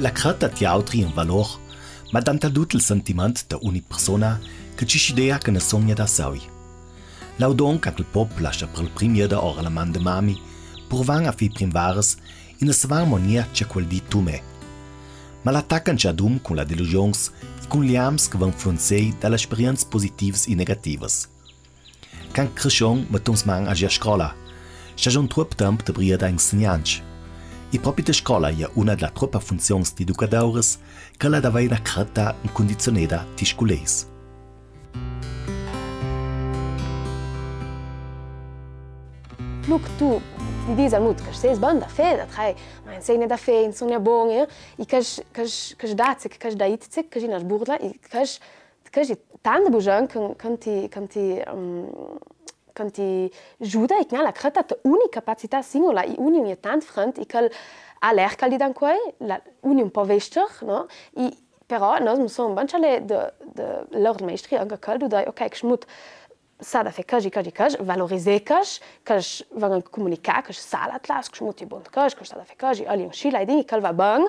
La creta ti altri in valor, ma danta tutto il sentiment da ogni persona che ci idea che ne sogna da saui. Laudon che il pop lascia per il primo da ora la man de mami, purvan a fi primvares in una svan monia c'è quel di tu me. Ma l'attaccan c'è adum con la delusions e con gli ams che van influenzei dalle esperienze positive e negative. Can crescion mettons man a scola, c'è un troppo tempo de bria da insegnanti. E proprio la scuola è una delle troppe funzioni di educatori che la dava una creta incondizionata di scolesi. Pluk tu ti dici al mut che sei buon da fare, ma insegna da fare, insegna buono, e che dazzi, che da itzi, che in asburla, e che tante buone quand ti giuda e la creta te una capacità singola e una è tanto front e che a l'air che li dan qua la una un po' vester no e però noi non sono banciale de lord maestri anche caldo dai ok che smut sa da fe casi valoriser che vanno comunicare che sa la classe che smut bon che sa da fe casi ali un schila e che va ben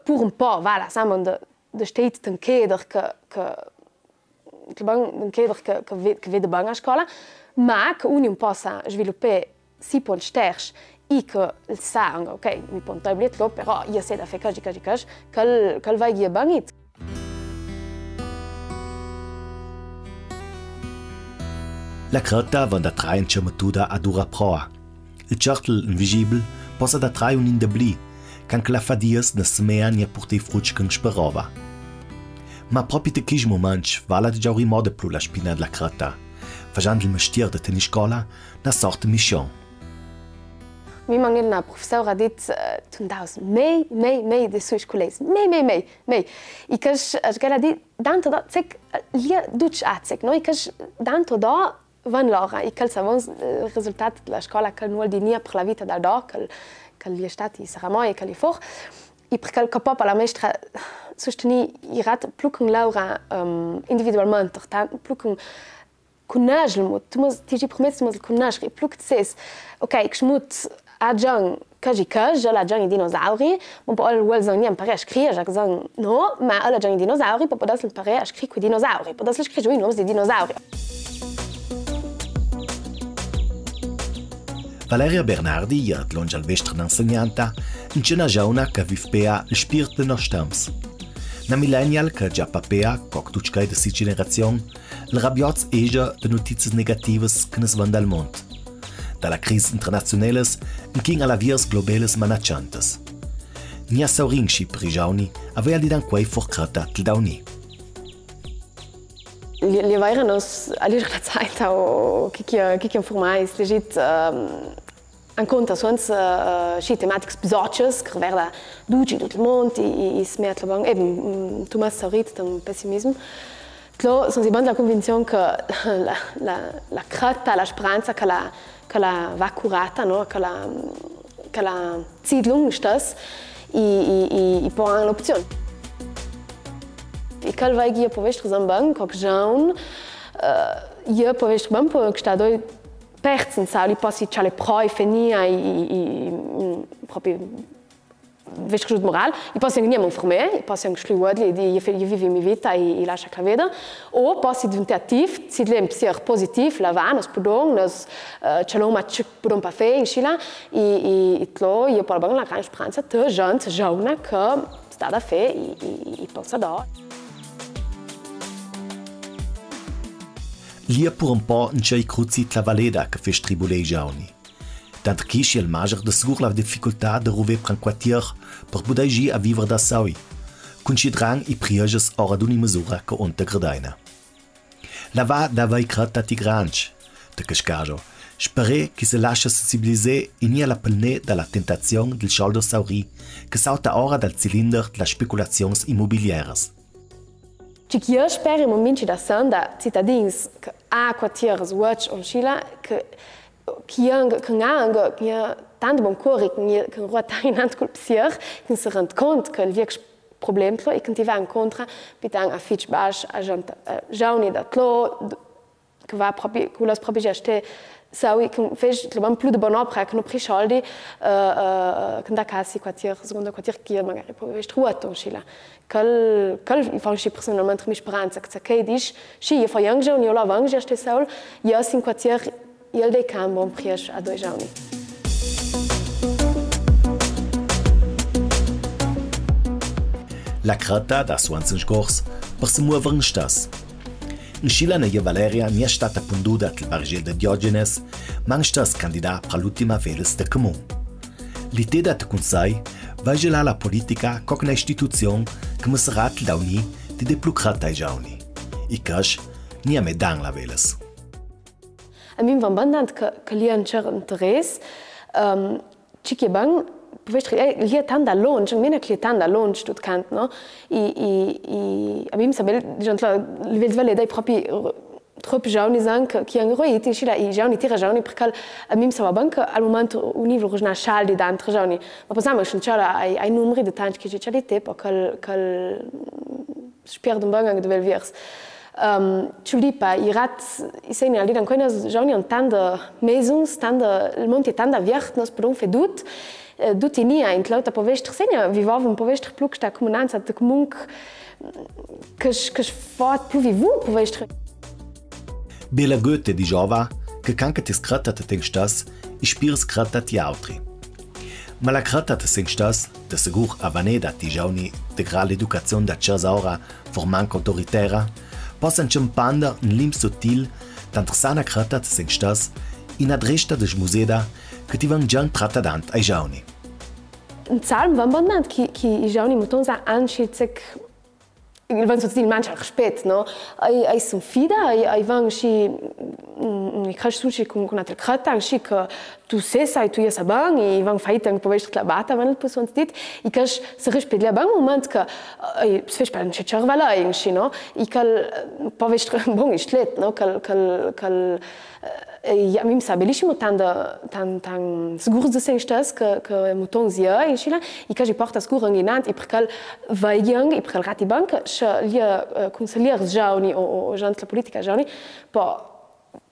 pour un po' voilà sama de steht den keder che vede bene a scuola, ma che uno possa sviluppare si punti sterci e che sa, ok, mi punto a biglietto, però io sé da fare così, che va bene. La creta va da trae in cematuda a dura proa. Il certel invisibile possa da trae un indebli, can che la fadias ne semean e porti frutti che sperava. Ma proprio in quel momento vale già rimode più la spina della creta, facendo il mestiere di tenere scuola una sorta di missione. Mi manca una professore ha detto tu daus mei de sui scolesi, mei. E che ha detto tanto da zec lì duc azec, no? E che tanto da van lora e che savons il risultato della scuola che non di nia per la vita da do che gli è stati sarà mai che li for. E perché il capo alla maestra sosteni irat plukken Laura individualmente, plukken conoscere, ti ci prometti di conoscere, pluk ses, ok, che smut a John casi, la John i dinosauri, ma poi vuol zang imparare a scrivere, già zang no, ma alla John i dinosauri, poi posso imparare a scrivere con i dinosauri, posso scrivere i nomi dei dinosauri. Valeria Bernardi è l'ongia alvestre d'insegnanta, in cena giauna che vivpea il spirito de nos temps. Na millennial che già papea, coc tuccai de si generazione, il rabbioz eja de notizie negative che ne svan dal mondo. Dalla crisi internazionale in king alla vias globales manacciantes. Nia saurinci per i giauni aveva di dan quei forcrata til dauni. Li waren nos all'ira la Zeit o che informais legit an conta sonst tematics besorges che verda duci tutto il mondo e smet la bang eben Thomas Saurit dem pessimismo. Tlo sono si band la convinzione che la crata la speranza che la va curata no che la Siedlung stas e poi l'opzione. E che vai io povestro zambang coc jaun io povestro bam po sta doi perzen sali passi c'ha le proi fenia e proprio vestro moral e passi anche niamo formé e passi anche schluwadli di io vivi mi vita e lascia claveda o passi diventa attiv si lem psier positiv la va nos podong nos c'lo ma ci podong pa fe in scila e tlo io po bang la gran speranza te gente jauna che sta da fe e pensa da. Lia pur un po' in c'è i cruzi la valeda che fes tribulei giauni. Tant che il major de sigur la difficoltà de ruver pran quartier per budagi a vivere da saui, considerang i prieges ora d'uni misura che onta gradaina. La va dava i crata ti granch, de cascajo, spere che se lascia sensibiliser in ia la pelne dalla tentazione del soldo sauri che sauta ora dal cylinder della speculazioni immobilieres. Eu spero momenti da sanda cittadins che a quartiers watch on Chile che tanto bon cori che ruota in ant colpsier che si rend compte che il viex problem e che ti va incontra pitang a fitch bash a jauni da tlo che va proprio con las proprie acheter Saui che fez trovam più di bonopra che no pri soldi che da casi quartier secondo quartier che magari poi vest ruoto scila cal fa schi personalmente mi speranza che dici schi fa young giorni o la vang già ste saul io in quartier il dei cambo prieš a 2 giorni. La crata da suanzen scors per se muovere in stas. In Scilana e Valeria non è stata punduta al bargel di Diogenes, ma è stata candidata per l'ultima veles del comune. L'idea del Consiglio va gelare la politica come un'istituzione che mi sarà da unire di deplocrata ai giovani. E cash non è mai dan la veles. A mi va bandant che li han cer interesse, ci che bang li è tant da lunch, meno che tant da lunch tut cant, no? A mi sabel, li vedo vale dai propri troppo giovani anche che hanno roiti, ci la i giovani tira giovani perché a mi sa bank al momento un livello regionale scialdi da altri giovani, ma possiamo scegliere ai numeri di tanti che c'è di te perché spero un bang de vel virs. Ciulipa, i rat, i segni lì dan quei giovani han tant de maisons, tant de il monte tant da viert nos per un fedut. Tutti nia in lauta povestr segna vivava un povestr pluk sta comunanza de comunc che fort più vivu povestr. Bella Goethe di Jova che canca ti scrata te tengstas i spir scrata ti altri. Ma la crata te tengstas de segur avaneda ti jauni de gra l'educazione da cersaura formanca autoritera possan champanda un lim sotil tanto sana crata te tengstas in adresta de museda che ti van già trattadant ai jauni. In Zalm van bandant che i jauni motonza anschizek il van sotil mancha rispet, no? Ai son fida, ai van schi i crash sushi con altre crata, schi che tu sai tu sa bang, i van faita un povest clabata van il posson dit, i cash se rispet la bang moment che se fes per un cervala in schi, no? I cal povest bon istlet, no? Cal ja, mi sa bellissimo tan sicuro de senstas que mouton zia in Chile e que porta sicuro inginant e perché vai young e perché rati bank lia consiglier jauni o gente la politica jauni po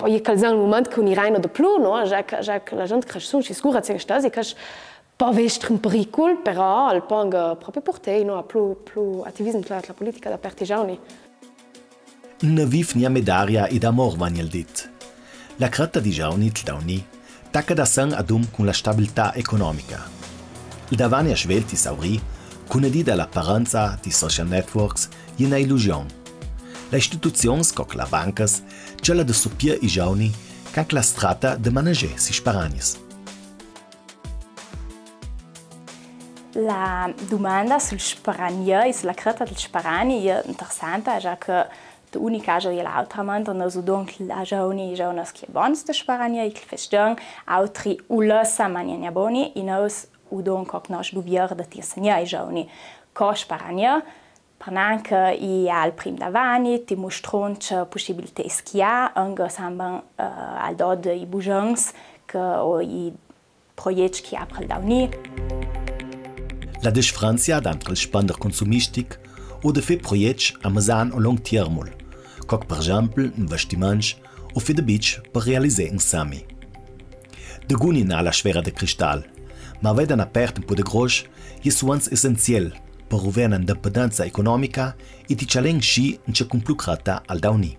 je calzan moment che un iraino de plu no ja la gente cresce sun sicuro senstas e que po vestr un pericol però al pong proprio porte no a plu attivismo la politica da perti jauni. Una viv nia medaria ed amor vaniel dit. La crata di giovani tlauni tacca da san adum con la stabilità economica. Il davani a svelti sauri, con edida l'apparenza di social networks, è una illusione. Le istituzioni come la bancas ce la de suppier i giovani che la strata de manager si sparagnis. La domanda sul sparagno e sulla crata del sparagno è interessante, già che l'unica cosa è l'altra mente, noi usano la giovani che bons de sparagno e che festeggiano, altri ulasa maniera boni e noi usano che nos duvier de tirsenia i giovani co sparagno, perché i al prim davani ti mostrano che possibilità che ha, anche samba al dod i bugens che o i progetti che apre dauni. La differenza entre il spander consumistic o de fe progetti a mesan o long termul, come per esempio investimenti o fe de beach per realizzare un sami. De guni na la sfera de cristal, ma vedan apert un po de grosch, je suans essenziell per avere un'indipendenza economica e di challenge sci in ce complucrata al dauni.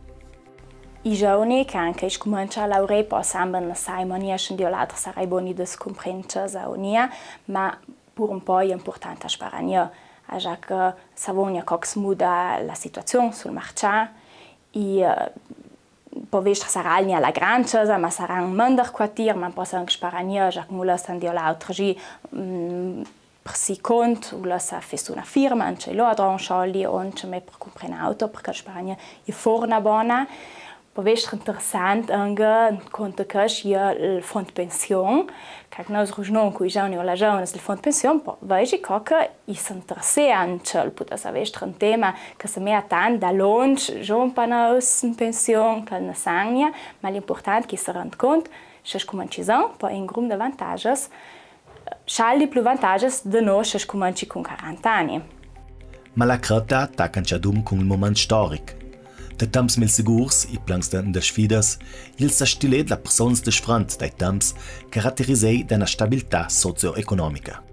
I giovani che anche cominciano a lavorare possono sai maniera di l'altra sarai boni di comprendere la unia, ma pur un po' è importante sparare, già che sappiamo come si muda la situazione sul mercato e può essere non la grande cosa, ma sarà un minder quartier, ma possono sparare, già che nulla stanno di l'altra per si conto, nulla sa fare una firma, non c'è l'altra, non c'è lì, non c'è mai per comprare un'auto, perché sparare è forna buona. Può essere interessante anche conto che c'è il fondo pensione, che noi usano con i giovani o le giovani del fondo pensione, poi vedi che è interessante, può essere un tema che si mette tanto da longe, non per in pensione, che ne sanno, ma l'importante è che si renda conto che ci cominciamo, poi in gruppo di vantaggi, c'è più vantaggi di noi che cominciamo con 40 anni. Ma la crata attacca con il momento storico. De temps mil segurs i plans de sfidas, il s'astilet la persons de front dai temps caratterisei d'una stabilità socio-economica.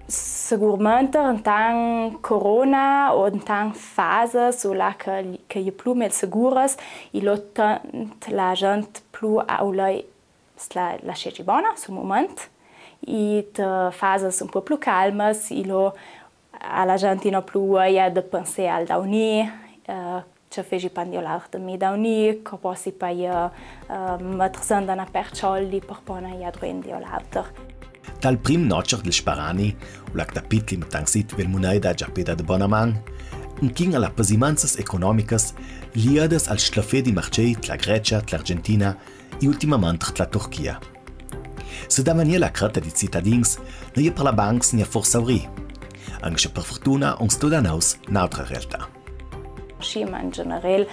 Seguramente in tant corona o in tant fase sulla che je plu mel seguras i lotta la gent plu aulai la sceci bona sul moment i te fases un po plu calmas i lo alla gente no plu ja de penser al dauni ce feci pandiolar de mi dauni co possi pa ja mettere na perciolli per pona ja drendi o l'alter. Dal prim notcher del Sparani, u l'ac capitli mit tangsit vel moneda giapeda de Bonamang, un king alla pasimanzas economicas liadas al schlafé di marchei tla Grecia, l'Argentina e ultimament tla Turchia. Se da mania la crata di cittadins, no je per la banks nia forsauri, anche per fortuna uns todanaus n'altra realtà. Schima in general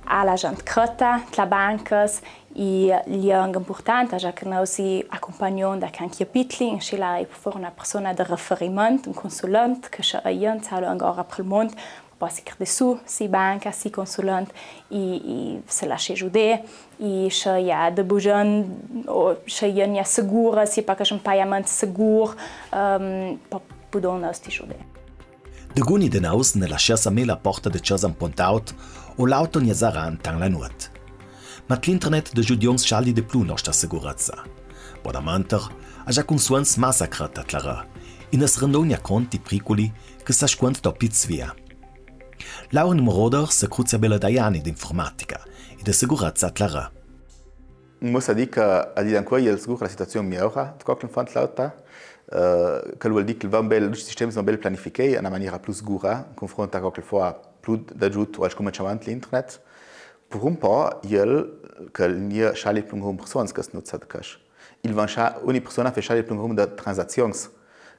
alla gente crata, la bancas e liang importante già che noi si accompagniamo da can capitli in scila e per una persona di riferimento, un consulente che c'è aiuta salo ancora per il mondo poi si crede su si banca si consulente e se lascia giudare e c'è ja de bujan o c'è ja sicura si pa che c'è un pagament sicuro per poter noi sti giudare. De guni de naus ne lasciasa me la porta de casa un pontaut o l'auto ne saran tang la nuot. Ma l'internet de giudions schaldi de plu nostra sicurezza. Bodamanter ha già consuens massacrata clara, in es rendonia conti pricoli che sa squant doppiz via. Lauren Moroder se cruzia bella daiani d'informatica e de sicurezza clara. Muss dir che a dir ancora il sicuro la situazione migliora, di qualche font lauta, che vuol dire che il sistema è ben pianificato in una maniera più sicura, in confronto a qualche fois più d'aiuto al cominciamento dell'internet. Per un po' che nie schali plung rum persons che nutza de cash. Il van scha ogni persona fa schali plung rum de transaccions.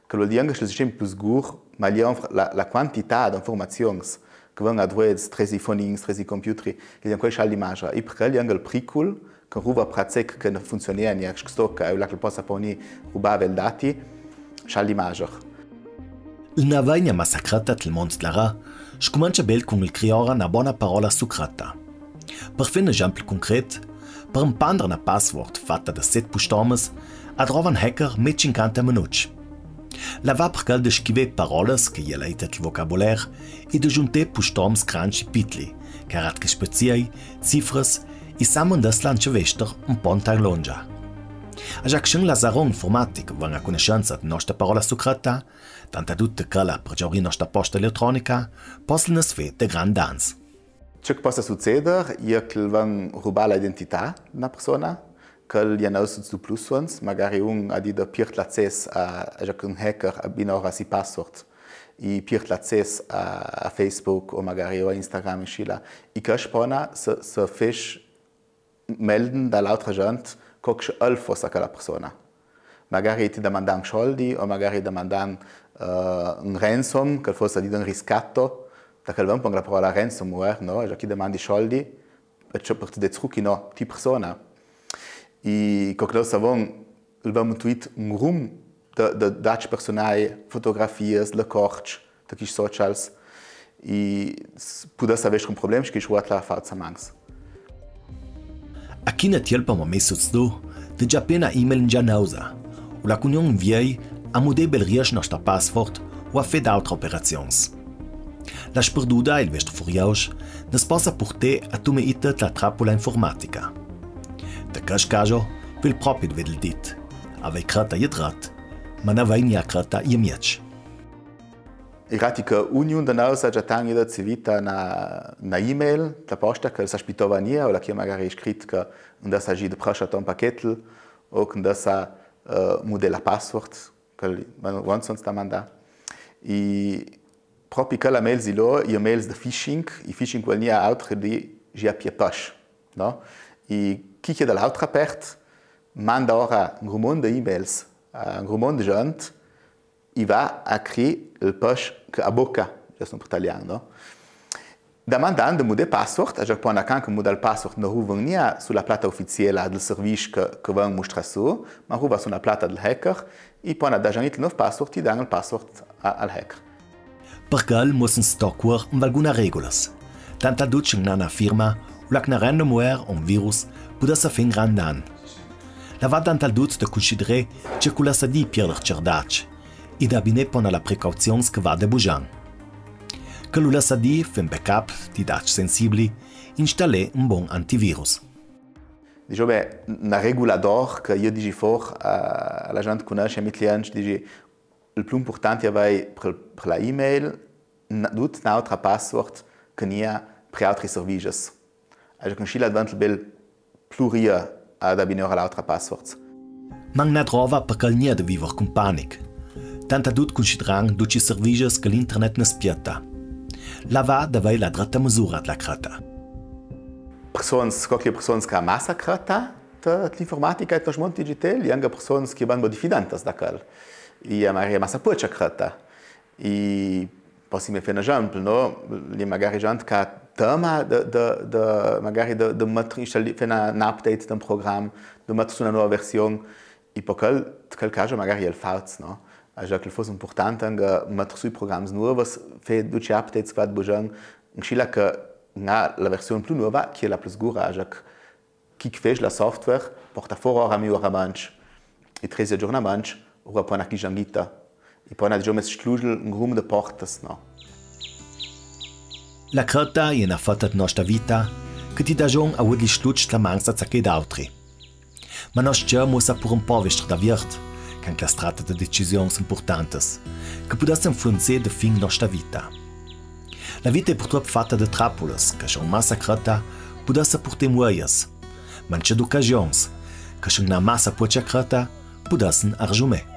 Che vuol dire che il sistema più sicuro, ma la quantità di informazioni che vengono a través tresi phonings, tresi computer, che è quel schali immagine. E perché il pricul che ruba pratic che non funziona nie, che sto che la che possa poni rubare i dati, schali immagine. Il navagna massacrata il mondo clara, scomincia bel con il criora una buona parola sucrata. Per fare un esempio concreto, per impandere una password fatta da 7 pustomes, a trova un hacker met 50 minuti. La va per de scrivere parole che gli leita il vocabolaire e de giunte pustomes cranci pitli, caratche speziai, cifras e samen des lancevester un pontar longia. A già che la zaron informatica va a conoscenza di nostra parola sucrata, tanta tutte che la per giorni nostra posta elettronica, possono sfere de gran dans. Ciò che possa succedere è che van rubare l'identità di una persona, che gli hanno usato plus ones, magari un ha di piert l'accesso a un hacker abbinora si password e piert l'accesso a Facebook o magari a Instagram in Scila. E che spona se fece melden dall'altra gente che c'è fosse quella persona. Magari ti domandano soldi o magari domandano un ransom che fosse di un riscatto. Da quel momento la parola ransomware, no? Già chi demandi soldi, e ciò per te dei trucchi no, ti persona. E come noi sappiamo, abbiamo tweet un room di dati personali, fotografie, le corci, di socials, e può essere un problema che ci la falsa mangs. A chi ne tielpa ma messo sto, di già appena email in già nausa, o la cunion viei a modebel riesce nostra password o a fede altre operazioni. La sperduda il vest furiaus ne possa portare a tume ite la trappola informatica. Da cash caso vil proprio vedel dit. Avei crata jedrat, ma na vai nia crata jemiec. I rati che ognuno di noi ha già tanto civita na email, la posta che si aspettava nie, o la che magari scritto che non sa di prasciata un pacchetto, o che non sa modella password, che non sono sta manda. E proprio quella mail zilo, i mails de phishing, i phishing vuol dire altro di GAP push, no? E chi che dall'altra parte manda ora un mondo di emails a un mondo di gente e va a creare il push che a bocca, già sono per italiano, no? Domandando mudare password, a già poi anche mudare il password non ruva sulla plata ufficiale del servizio che va a mostrare su, ma ruva sulla plata del hacker e poi da già il nuovo password e dà il password al hacker. Per quel müssen Stockware alguna regolas. Tanta duce nana firma, u lac na renda muer un virus puda sa fin grandan. La va tanta duce de considere che cula sa di pierder cerdac, e da bine pona la precauzions che va de bujan. Che lula sa di fin backup di dac sensibili, installe un bon antivirus. Diciamo, una regulador che io dici for, la gente conosce i miei clienti, dici, il più importante è per la email, tut un'altra password che non è per altri servizi. Also con scilla advent bel pluria ad abbinare l'altra password. Man ne trova perché il nie de vivere con panic. Tanta dut considerang duci servizi che l'internet ne spietta. La va deve la dritta misura la crata. Qualche persone che ha massa crata l'informatica e il mondo digitale, e anche persone che vanno diffidanti da quel. E magari massa poca crata. E possiamo fare un esempio, no? Magari gente che ha tema magari de mettere un update del programma, de mettere su una nuova versione, e per quel caso magari è il falso, no? Also che fosse importante anche mettere sui programmi nuovi, fare due updates per bisogno, in che la versione più nuova che è la più sicura, also chi fa la software porta fuori a miglioramento e 3 aggiornamenti, ora poi chi giangita e poi diciamo esclude un gruppo di porte, no? La crata è una fatta di nostra vita che ti dà giorno a udli slucci la mansa zacche d'altri. Ma nostra musa pur un po' vestire da virt, che la strada di decisioni importanti, che potessero influenzare di fin nostra vita. La vita è purtroppo fatta di trappoles, che sono massa crata, potessero portare muoias, ma c'è d'occasioni, che sono una massa poca crata, potessero argiumare.